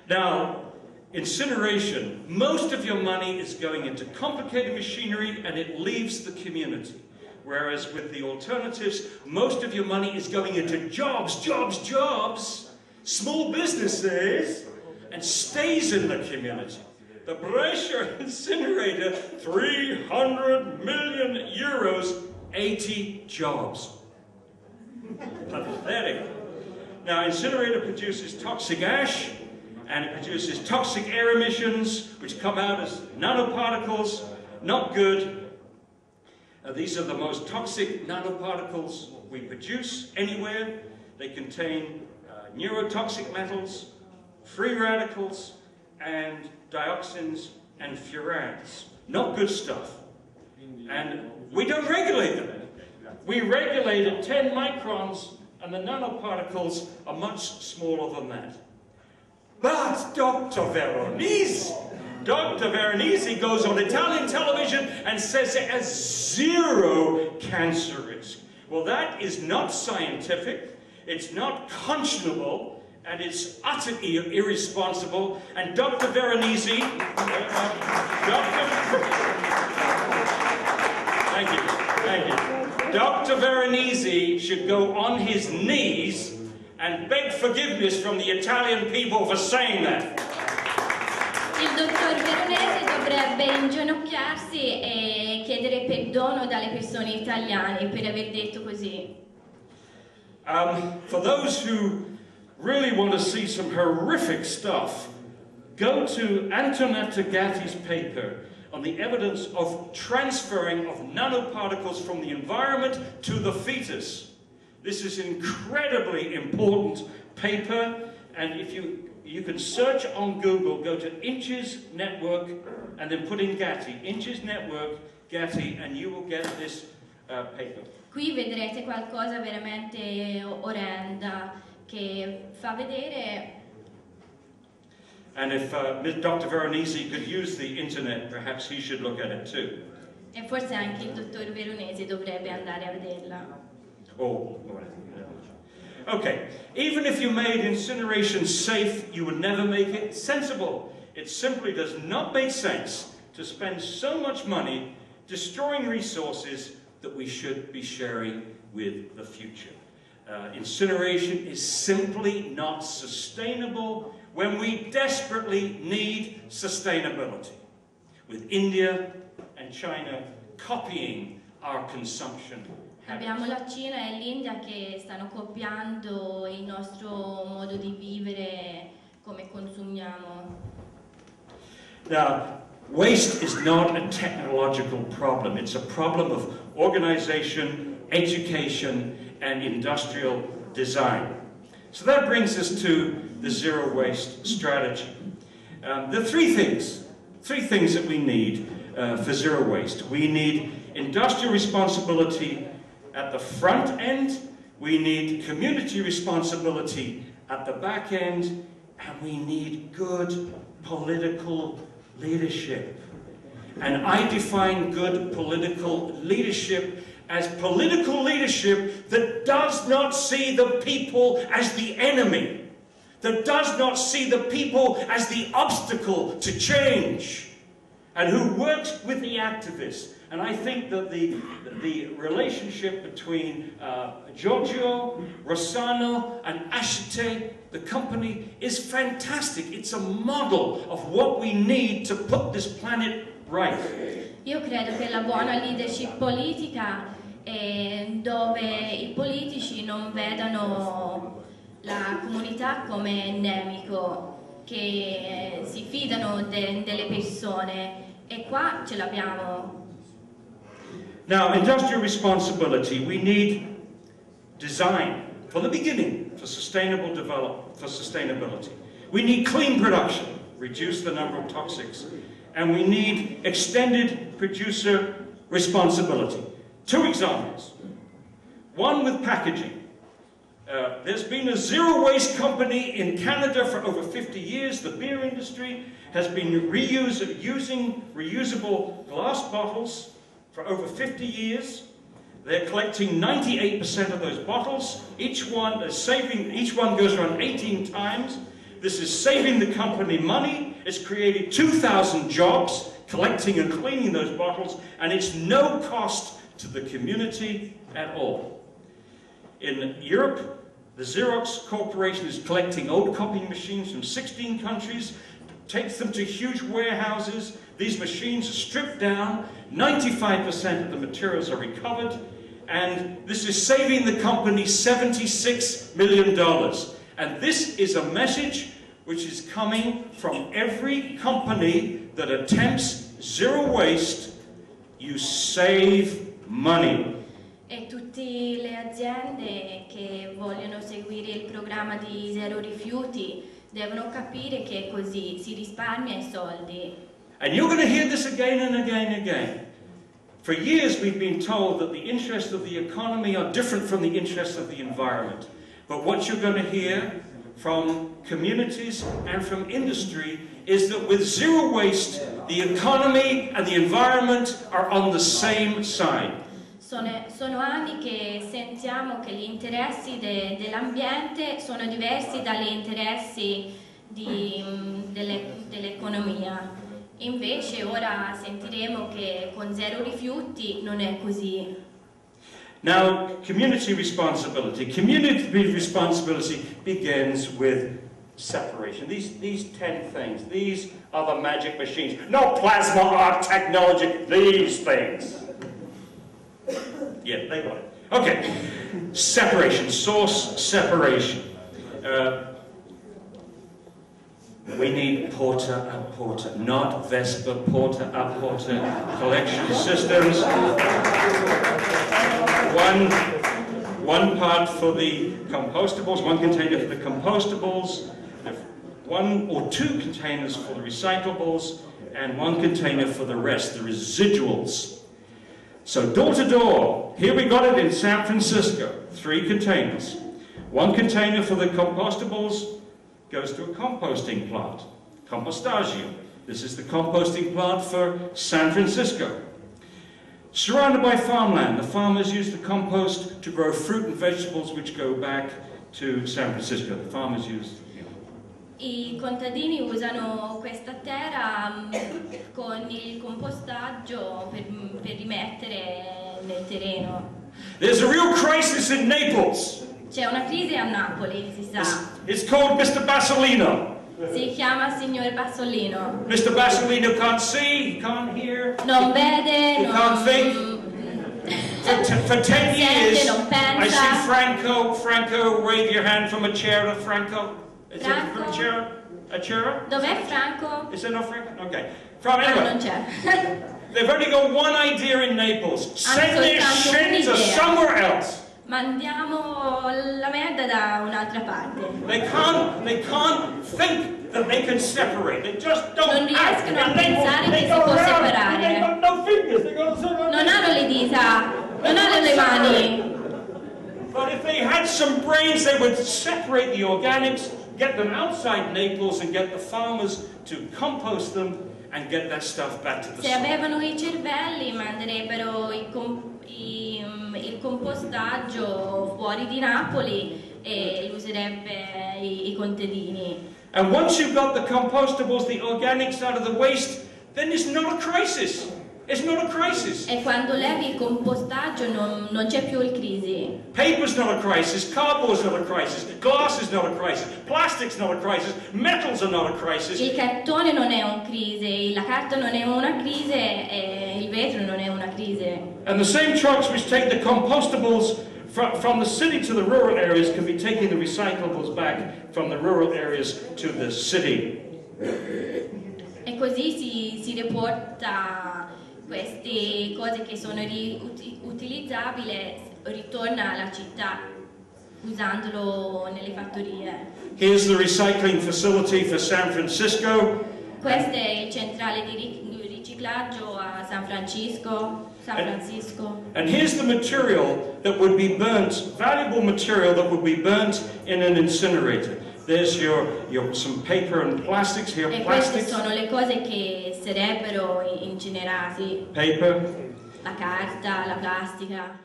Now, incineration, most of your money is going into complicated machinery and it leaves the community. Whereas with the alternatives, most of your money is going into jobs, small businesses, and stays in the community. The Brescia incinerator, 300 million euros, 80 jobs. Pathetic. Now, incinerator produces toxic ash, and it produces toxic air emissions, which come out as nanoparticles, not good. These are the most toxic nanoparticles we produce anywhere. They contain neurotoxic metals, free radicals, and dioxins and furans. Not good stuff. And we don't regulate them. We regulate at 10 microns, and the nanoparticles are much smaller than that. But Dr. Veronese goes on Italian television and says it has zero cancer risk. Well, that is not scientific, it's not conscionable, and it's utterly irresponsible. And Dr. Veronese, thank you. Dr. Veronese should go on his knees and beg forgiveness from the Italian people for saying that. Il dottor Veronese dovrebbe inginocchiarsi e chiedere perdono dalle persone italiane per aver detto così. For those who really want to see some horrific stuff, go to Antonetta Gatti's paper on the evidence of transferring of nanoparticles from the environment to the fetus. This is an incredibly important paper, and if you can search on Google, go to Inches Network, and then put in Gatti, Inches Network, Gatti, and you will get this paper. Qui vedrete qualcosa veramente orrenda che fa vedere. And if Dr. Veronese could use the internet, perhaps he should look at it too. E forse anche il dottor Veronese dovrebbe andare a vederla. Oh, okay. Even if you made incineration safe, you would never make it sensible. It simply does not make sense to spend so much money destroying resources that we should be sharing with the future. Incineration is simply not sustainable when we desperately need sustainability, with India and China copying our consumption habits. Abbiamo la Cina e l'India che stanno copiando il nostro modo di vivere, come consumiamo. Now, waste is not a technological problem. It's a problem of organization, education, and industrial design. So that brings us to the zero waste strategy. There are three things that we need for zero waste. We need industrial responsibility at the front end, we need community responsibility at the back end, and we need good political leadership. And I define good political leadership as political leadership that does not see the people as the enemy, that does not see the people as the obstacle to change, and who works with the activists. And I think that the relationship between Giorgio, Rossano, and Ashite, the company, is fantastic. It's a model of what we need to put this planet right. Io credo che la buona leadership politica è dove i politici non vedano la comunità come nemico, che si fidano delle persone, e qua ce l'abbiamo. Now, industrial responsibility, we need design from the beginning for sustainable development, for sustainability. We need clean production, reduce the number of toxics, and we need extended producer responsibility. Two examples. One with packaging. There's been a zero waste company in Canada for over 50 years. The beer industry has been using reusable glass bottles for over 50 years. They're collecting 98% of those bottles. Each one goes around 18 times. This is saving the company money. It's created 2,000 jobs collecting and cleaning those bottles, and it's no cost to the community at all. In Europe, the Xerox Corporation is collecting old copying machines from 16 countries, takes them to huge warehouses. These machines are stripped down, 95% of the materials are recovered, and this is saving the company $76 million. And this is a message which is coming from every company that attempts zero waste. You save money. E tutte le aziende che vogliono seguire il programma di zero rifiuti devono capire che è così, si risparmia i soldi. And you're going to hear this again and again and again. For years we've been told that the interests of the economy are different from the interests of the environment. But what you're going to hear from communities and from industry is that with zero waste, the economy and the environment are on the same side. Sono anni che sentiamo che gli interessi dell'ambiente sono diversi dagli interessi dell'economia. Invece ora sentiremo che con zero rifiuti non è così. Now, community responsibility. Community responsibility begins with separation. These 10 things, these are the magic machines. No plasma art technology, these things. Yeah, they got it. Okay, separation, source separation. We need porta-a-porta, not Vespa porta-a-porta collection systems. One part for the compostables, one container for the compostables, one or two containers for the recyclables, and one container for the rest, the residuals. So door to door, here we got it in San Francisco, 3 containers. One container for the compostables goes to a composting plant, Compostagio. This is the composting plant for San Francisco. Surrounded by farmland, the farmers use the compost to grow fruit and vegetables which go back to San Francisco. The farmers use... I contadini usano questa terra con il compostaggio per rimettere nel terreno. There's a real crisis in Naples. C'è una crisi a Napoli, si sa. It's called Mr. Basolino. Si chiama signor Basolino. Mr. Basolino can't see, he can't hear. Non vede, he can't think. For 10 years, I see Franco, wave your hand from a chair to Franco. Is it from a chair? A chair? Dov'è Franco? Is it not Franco? Okay. From anyway. Non c'è. They've only got one idea in Naples. Send their shit to somewhere else. Mandiamo la merda da un'altra parte. They can't think that they can separate. They just don't. Non riescono a pensare che si può separare. Non hanno le dita, non hanno le mani. But if they had some brains, they would separate the organics, get them outside Naples, and get the farmers to compost them and get that stuff back to the soil. Se avevano i cervelli, manderebbero il compostaggio fuori di Napoli e lo userebbe i contadini. And once you've got the compostables, the organics out of the waste, then it's not a crisis. It's not a crisis. E quando levi il compostaggio non c'è più il crisi. Paper's not a crisis, cardboard's not a crisis, glass is not a crisis, plastic's not a crisis, metals are not a crisis. Il cartone non è una crisi, la carta non è una crisi e il vetro non è una crisi. And the same trucks which take the compostables from the city to the rural areas can be taking the recyclables back from the rural areas to the city. E così si riporta queste cose che sono utilizzabili, ritorna alla città usandolo nelle fattorie. Here's the recycling facility for San Francisco. Questo è il centrale di riciclaggio a San Francisco. And here's the material that would be burnt, valuable material that would be burnt in an incinerator. There's some paper and plastics here. E queste sono le cose che sarebbero incinerati. Paper. La carta, la plastica.